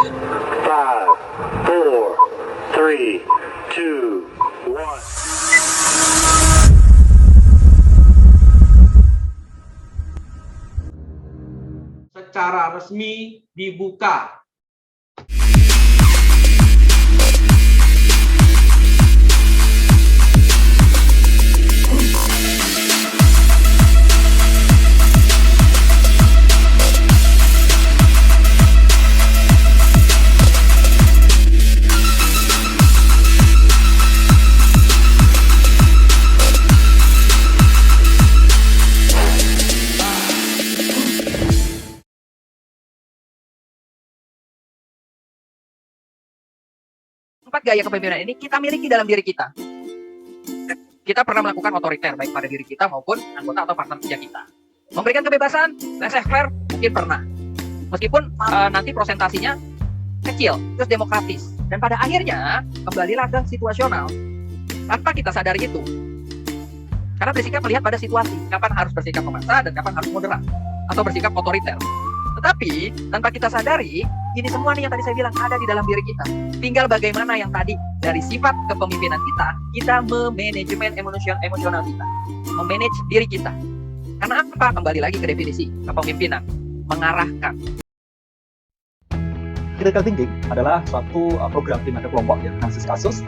5, 4, 3, 2, 1. Secara resmi dibuka. Empat gaya kepemimpinan ini kita miliki dalam diri kita. Kita pernah melakukan otoriter, baik pada diri kita maupun anggota atau partner kerja kita. Memberikan kebebasan, laissez-faire, mungkin pernah. Meskipun nanti prosentasinya kecil, terus demokratis. Dan pada akhirnya, kembalilah ke situasional. Tanpa kita sadari itu. Karena bersikap melihat pada situasi. Kapan harus bersikap memaksa dan kapan harus moderat. Atau bersikap otoriter. Tetapi, tanpa kita sadari, ini semua nih yang tadi saya bilang ada di dalam diri kita. Tinggal bagaimana yang tadi dari sifat kepemimpinan kita memanajemen emosional kita. Memanage diri kita. Karena apa? Kembali lagi ke definisi kepemimpinan. Mengarahkan. Critical thinking adalah suatu program di mana kelompok yang analisis kasus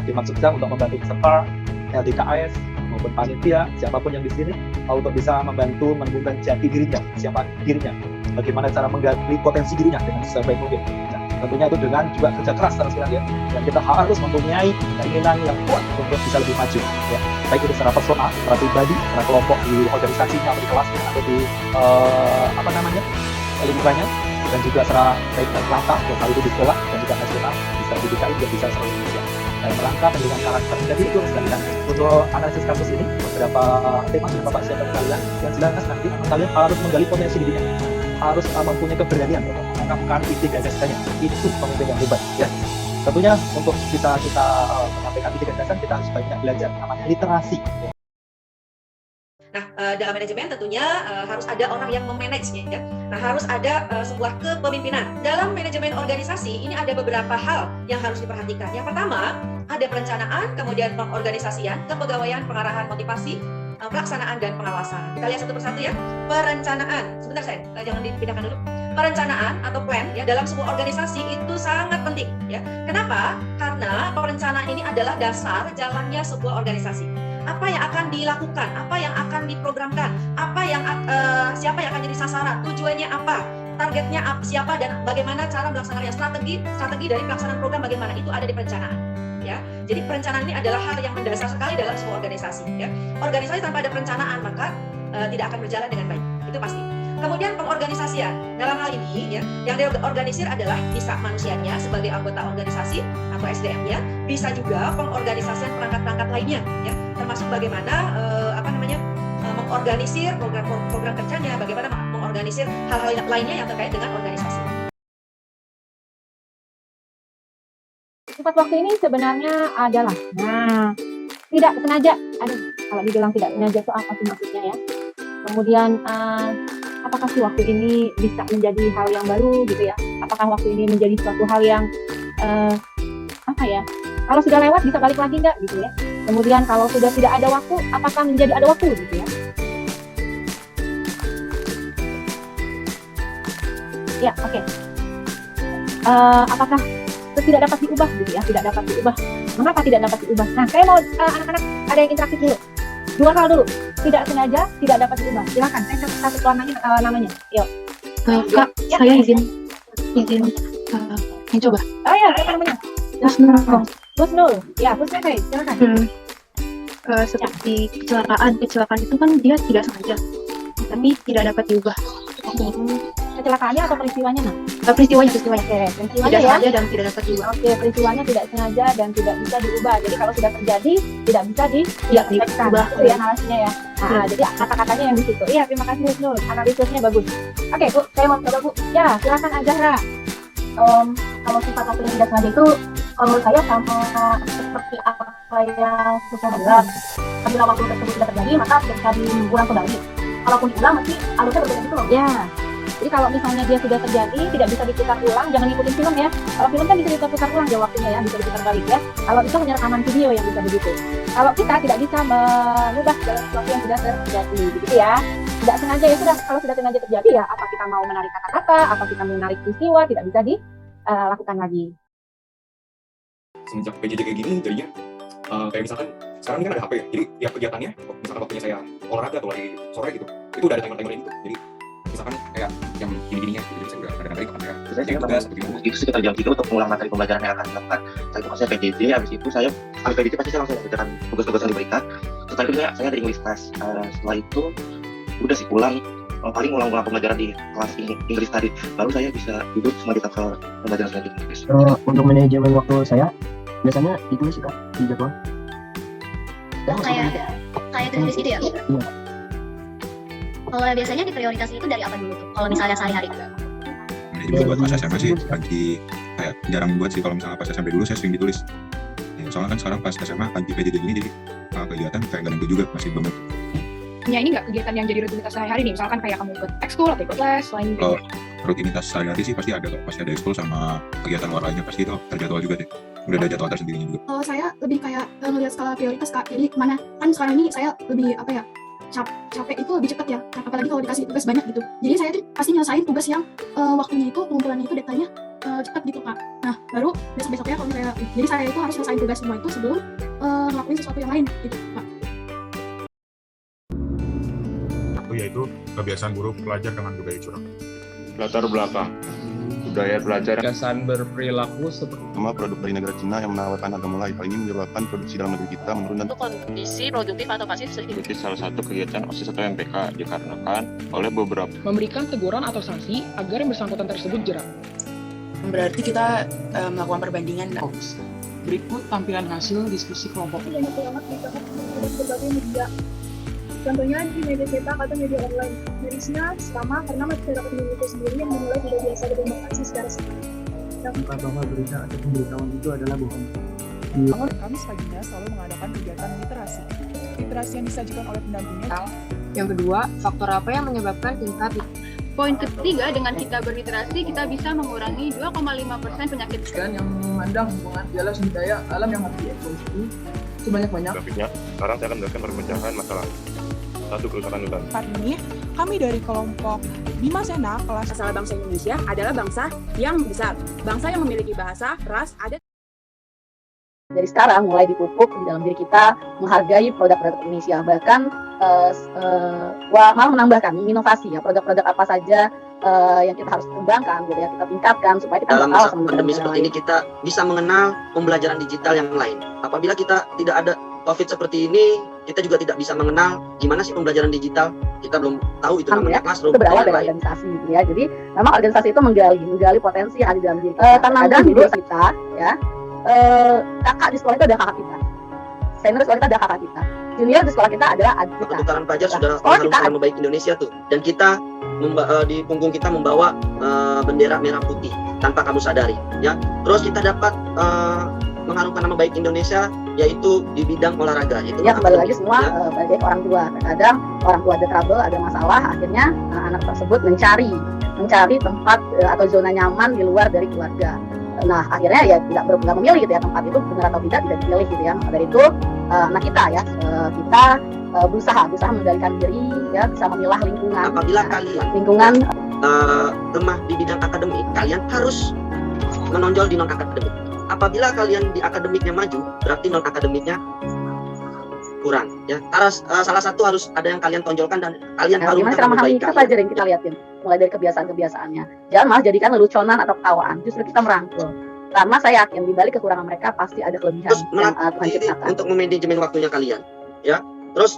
dimaksudkan untuk membantu peserta LDKS maupun panitia siapapun yang di sini untuk bisa membantu menemukan jati dirinya, siapa dirinya, bagaimana cara menggali potensi dirinya dengan sebaik mungkin. Nah, tentunya itu dengan juga kerja keras sekali ya. Dan kita harus mempunyai keinginan yang kuat untuk bisa lebih maju ya. Baik itu secara personal, secara pribadi, secara kelompok di organisasinya atau di kelasnya atau di lingkungannya, dan juga secara baik dan langkah untuk hal itu di sekolah dan juga nasional bisa di DKI juga bisa seluruh Indonesia. Dan melangkah dengan karakter. Jadi itu sekalian untuk analisis kasus ini beberapa tema yang Bapak siapkan kalian yang jelas nanti kalian harus menggali potensi dirinya, harus mempunyai keberanian untuk mengungkapkan ide gagasannya. Itu pemimpin yang hebat ya. Tentunya untuk bisa kita menyampaikan ide gagasan kita harus banyak belajar namanya literasi. Nah, dalam manajemen tentunya harus ada orang yang memanage ya. Nah, harus ada sebuah kepemimpinan. Dalam manajemen organisasi ini ada beberapa hal yang harus diperhatikan. Yang pertama, ada perencanaan, kemudian pengorganisasian, kepegawaian, pengarahan, motivasi, pelaksanaan dan pengawasan. Kita lihat satu persatu ya. Perencanaan. Sebentar saya, jangan dipindahkan dulu. Perencanaan atau plan ya dalam sebuah organisasi itu sangat penting ya. Kenapa? Karena perencanaan ini adalah dasar jalannya sebuah organisasi. Apa yang akan dilakukan, apa yang akan diprogramkan, siapa yang akan jadi sasaran, tujuannya apa, targetnya apa, siapa dan bagaimana cara melaksanakannya, strategi dari pelaksanaan program bagaimana, itu ada di perencanaan. Ya, jadi perencanaan ini adalah hal yang mendasar sekali dalam sebuah organisasi. Ya, organisasi tanpa ada perencanaan maka tidak akan berjalan dengan baik, itu pasti. Kemudian pengorganisasian, dalam hal ini ya, yang diorganisir adalah bisa manusianya sebagai anggota organisasi atau SDM-nya, bisa juga pengorganisasian perangkat-perangkat lainnya, ya, termasuk bagaimana mengorganisir program kerjanya, bagaimana mengorganisir hal-hal lainnya yang terkait dengan organisasi. Sifat waktu ini sebenarnya adalah, tidak sengaja. Kalau dibilang tidak sengaja itu apa sih maksudnya ya? Kemudian apakah sih waktu ini bisa menjadi hal yang baru gitu ya? Apakah waktu ini menjadi suatu hal yang kalau sudah lewat bisa balik lagi nggak gitu ya? Kemudian kalau sudah tidak ada waktu, apakah menjadi ada waktu gitu ya? Ya, oke. Apakah tidak dapat diubah gitu ya? Tidak dapat diubah. Mengapa tidak dapat diubah? Nah, saya mau anak-anak ada yang interaktif dulu. Dua hal dulu. Tidak sengaja, tidak dapat diubah. Silakan, saya kasih namanya. Yuk. Kak, ya. Saya izin coba. Oh ya, apa namanya? Husnul. Ya, Husnul, silakan. Seperti kecelakaan itu kan dia tidak sengaja, tapi tidak dapat diubah. Kecelakaannya atau peristiwanya? Peristiwanya. Oke, peristiwanya tidak ya. sengaja dan tidak dapat diubah. Oke, peristiwanya tidak sengaja dan tidak bisa diubah. Jadi kalau sudah terjadi tidak bisa diubah. Itu ya narasinya ya. Jadi kata-katanya yang di situ. Iya, terima kasih Husnul. Analisisnya bagus. Oke, Bu, saya mau coba Bu. Ya, silakan Azahra. Kalau sifat waktu yang tidak sengaja itu menurut saya sama seperti apa yang sudah bilang. Apabila waktu tersebut tidak terjadi, maka tidak bisa diulang kembali. Kalaupun diulang, mesti alurnya berbeda gitu loh. Ya. Jadi kalau misalnya dia sudah terjadi, tidak bisa diputar ulang, jangan ikutin film ya. Kalau film kan bisa diputar ulang ya waktunya ya, bisa diputar balik ya. Kalau itu hanya rekaman video yang bisa begitu. Kalau kita tidak bisa mengubah segala sesuatu yang sudah terjadi, begitu ya. Tidak sengaja ya sudah, kalau sudah sengaja terjadi ya, apa kita mau menarik kata-kata, atau kita menarik peristiwa, tidak bisa dilakukan lagi. Semenjak PJJ kayak gini jadinya kayak misalkan sekarang ini kan ada HP ya, jadi tiap kegiatannya misalkan waktunya saya olahraga atau lagi sore gitu, itu udah ada timer-timer itu, jadi misalkan kayak yang gini-gininya gitu, jadi saya udah ada dari kapan saya kerjain tugas seperti itu. Itu sekitar jam 3 untuk mengulang materi pembelajaran yang akan dilakukan. Setelah itu saya PJJ, habis itu saya habis PJJ pasti saya langsung mengerjakan tugas-tugas yang diberikan. Setelah itu saya ada English class. Setelah itu udah sih pulang, paling ulang-ulang pembelajaran di kelas Inggris tadi, baru saya bisa duduk selanjutnya ke pembelajaran selanjutnya. Untuk manajemen waktu saya biasanya ditulis sih Kak di jadwal. Kayak tulis gitu ya? Iya. Kalau biasanya diprioritas itu dari apa dulu tuh? Kalau misalnya sehari-hari? Manajemen buat pas SMA sih lagi kayak jarang buat sih, kalau misalnya pas SMP dulu saya sering ditulis. Ya, soalnya kan sekarang pas SMA lagi PJJ ini jadi kegiatan kayak gak nentu juga, masih belum. Ya ini nggak kegiatan yang jadi rutinitas sehari-hari nih, misalkan kayak kamu ikut ekskul atau ikut les selain itu. Kalau rutinitas sehari-hari sih pasti ada ekskul sama kegiatan luar lainnya, pasti itu terjadwal juga sih. Udah ada jadwal tersendirinya juga. Kalau saya lebih kayak ngelihat skala prioritas Kak, jadi mana kan sekarang ini saya lebih apa ya, capek itu lebih cepat ya, apalagi kalau dikasih tugas banyak gitu. Jadi saya tuh pasti nyelesain tugas yang waktunya itu, pengumpulannya itu, datanya cepat gitu Kak. Nah baru besok-besoknya kalau saya, jadi saya itu harus nyelesain tugas semua itu sebelum ngelakuin sesuatu yang lain gitu Kak. Yaitu kebiasaan guru pelajar dengan budaya curang. Latar belakang budaya pelajar, kesan berperilaku seperti produk dari negara Cina yang menawarkan harga mulai, hal ini menyebabkan produksi dalam negeri kita menurun dan kondisi produktif atau pasif. Itu salah satu kegiatan OSIS atau MPK dikarenakan oleh beberapa Memberikan teguran atau sanksi agar yang bersangkutan tersebut jerah. Berarti kita melakukan perbandingan. Berikut tampilan hasil diskusi kelompok. Berbagai media. Contohnya di media cetak atau media online. Medisnya sama karena masyarakat Indonesia sendiri yang dimulai tidak biasa berdemokrasi secara sehat. Bukan bahwa berita atau pemberitahuan itu adalah bohong. Kami selanjutnya selalu mengadakan kegiatan literasi. Literasi yang disajikan oleh pendampingnya. Yang kedua, faktor apa yang menyebabkan tingkat. Poin ketiga, dengan kita berliterasi, kita bisa mengurangi 2,5% penyakit. Dan yang memandang hubungan dialog budaya alam yang harus dieksplorasi sebanyak-banyak. grafiknya. Sekarang saya akan menjelaskan perpecahan masalah. 1. Kerusakan hutan. Saat ini, kami dari kelompok Bima Sena, kelas Masalah bangsa Indonesia adalah bangsa yang besar. Bangsa yang memiliki bahasa, ras, adat. Dari sekarang mulai dipupuk di dalam diri kita menghargai produk-produk Indonesia, bahkan malah menambahkan inovasi ya, produk-produk apa saja yang kita harus kembangkan gitu ya, kita tingkatkan supaya kita dalam masa pandemi seperti ini kita bisa mengenal pembelajaran digital yang lain. Apabila kita tidak ada COVID seperti ini, kita juga tidak bisa mengenal gimana sih pembelajaran digital. Kita belum tahu itu namanya classroom. Itu berawal dari organisasi gitu ya. Jadi memang organisasi itu menggali potensi yang ada di dalam diri kita. Tanamkan di diri kita ya. Kakak di sekolah itu ada kakak kita. Senior di sekolah kita ada kakak kita. Junior di sekolah kita adalah adik kita. Putaran pelajar sudah mengharumkan nama baik Indonesia tuh. Dan kita di punggung kita membawa bendera merah putih tanpa kamu sadari ya. Terus kita dapat mengharumkan nama baik Indonesia yaitu di bidang olahraga. Itu ya kembali lagi semua baik orang tua. Kadang orang tua ada trouble, ada masalah, akhirnya anak tersebut mencari tempat atau zona nyaman di luar dari keluarga. Nah akhirnya ya tidak memilih gitu ya, tempat itu benar atau tidak dipilih gitu ya. Maka dari itu anak kita ya kita berusaha mengendalikan diri ya, bisa memilah lingkungan. Apabila kalian lingkungan lemah di bidang akademik, kalian harus menonjol di non akademik. Apabila kalian di akademiknya maju, berarti non akademiknya kurang ya. Salah satu harus ada yang kalian tonjolkan dan kalian harus memahami. Kita pelajarin, kita liatin mulai dari kebiasaan-kebiasaannya. Jangan malah jadikan leluconan atau ketawaan, justru kita merangkul. Karena saya yakin di balik kekurangan mereka pasti ada kelebihan yang Tuhan ciptakan. Untuk memanajemen waktunya kalian ya. Terus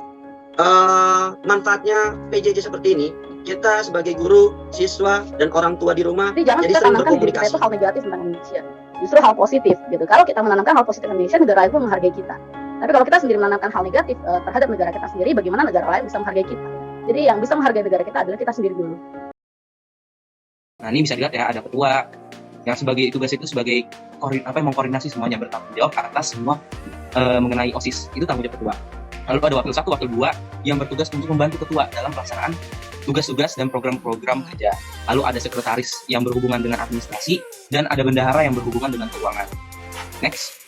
manfaatnya PJJ seperti ini, kita sebagai guru, siswa dan orang tua di rumah jadi sering berkomunikasi. Itu hal negatif tentang Indonesia. Justru hal positif gitu. Kalau kita menanamkan hal positif Indonesia, negara lain pun menghargai kita. Tapi kalau kita sendiri menanamkan hal negatif terhadap negara kita sendiri, bagaimana negara lain bisa menghargai kita? Jadi yang bisa menghargai negara kita adalah kita sendiri dulu. Nah ini bisa dilihat ya, ada ketua yang sebagai tugas itu sebagai mengkoordinasi semuanya, bertanggung jawab atas semua mengenai OSIS, itu tanggung jawab ketua. Lalu ada wakil 1, wakil 2 yang bertugas untuk membantu ketua dalam pelaksanaan tugas-tugas dan program-program kerja. Lalu ada sekretaris yang berhubungan dengan administrasi, dan ada bendahara yang berhubungan dengan keuangan. Next.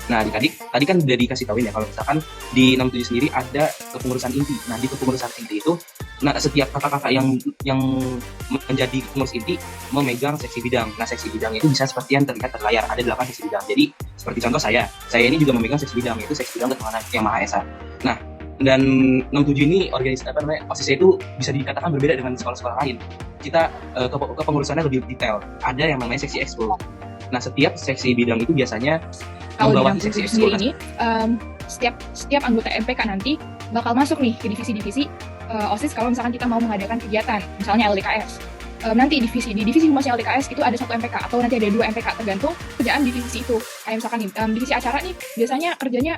Nah, adik-adik, tadi kan udah dikasih tahuin ya, kalau misalkan di 67 sendiri ada kepengurusan inti. Nah, di kepengurusan inti itu, nah setiap kakak-kakak yang menjadi pengurus inti memegang seksi bidang. Nah, seksi bidang itu bisa seperti yang terlihat di layar, ada 8 seksi bidang. Jadi, seperti contoh saya ini juga memegang seksi bidang, yaitu seksi bidang ketuhanan yang Maha Esa. Nah, dan 67 ini OSIS itu bisa dikatakan berbeda dengan sekolah-sekolah lain. Kita kepengurusannya lebih detail. Ada yang namanya seksi ekskul. Nah, setiap seksi bidang itu biasanya membawahi seksi ekskul. Ini setiap anggota MPK nanti bakal masuk nih ke divisi-divisi OSIS kalau misalkan kita mau mengadakan kegiatan, misalnya LDKS. Nanti di divisi humasnya LDKS itu ada 1 MPK atau nanti ada 2 MPK tergantung kerjaan divisi itu. Kayak misalkan nih, divisi acara nih biasanya kerjanya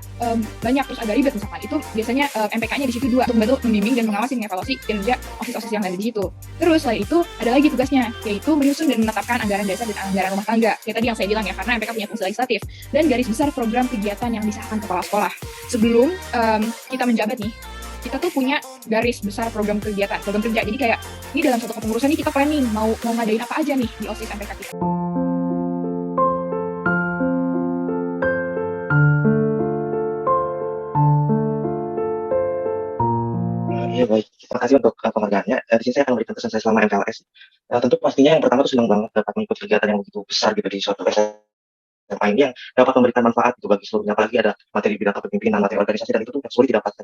banyak terus agak ribet misalkan. Itu biasanya MPK-nya di situ 2 untuk membantu membimbing dan mengawasi mengevaluasi kinerja OSIS-OSIS yang ada di situ. Terus selain itu ada lagi tugasnya, yaitu menyusun dan menetapkan anggaran dasar dan anggaran rumah tangga. Kayak tadi yang saya bilang ya, karena MPK punya fungsi legislatif, dan garis besar program kegiatan yang disahkan kepala sekolah. Sebelum kita menjabat nih, kita tuh punya garis besar program kegiatan, program kerja. Jadi kayak ini dalam satu kepengurusan ini kita planning mau ngadain apa aja nih di OSIS MPK kita. Iya baik, terima kasih untuk penghargaannya. Di sini saya akan memberikan pesan saya selama MPLS. Tentu pastinya yang pertama tuh senang banget dapat mengikuti kegiatan yang begitu besar gitu di suatu SMA ini yang dapat memberikan manfaat gitu bagi seluruhnya, apalagi ada materi bidang kepemimpinan, materi organisasi, dan itu tuh sulit didapatkan.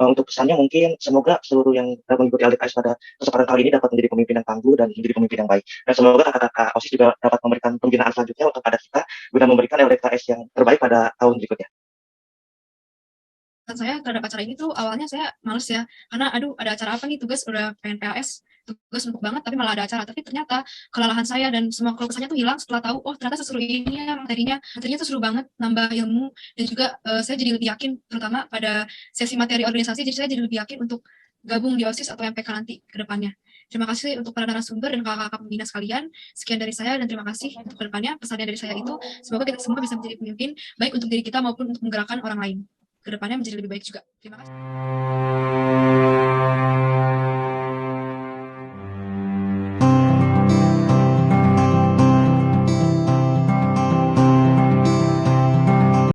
Untuk pesannya mungkin semoga seluruh yang mengikuti LDKS pada kesempatan kali ini dapat menjadi pemimpin yang tangguh dan menjadi pemimpin yang baik. Dan semoga kakak-kakak OSIS juga dapat memberikan pembinaan selanjutnya untuk pada kita guna memberikan LDKS yang terbaik pada tahun berikutnya. Saya terhadap acara ini tuh awalnya saya males ya, karena aduh ada acara apa nih, tugas udah pengen PLS, tugas empuk banget tapi malah ada acara. Tapi ternyata kelelahan saya dan semua keluh kesahnya tuh hilang setelah tahu oh ternyata seseru ini ya materinya tuh seru banget, nambah ilmu, dan juga saya jadi lebih yakin terutama pada sesi materi organisasi. Jadi saya jadi lebih yakin untuk gabung di OSIS atau MPK nanti ke depannya. Terima kasih untuk para narasumber dan kakak-kakak pembina sekalian. Sekian dari saya dan terima kasih untuk ke depannya. Pesannya dari saya itu semoga kita semua bisa menjadi pemimpin baik untuk diri kita maupun untuk menggerakkan orang lain. Kedepannya menjadi lebih baik juga. Terima kasih.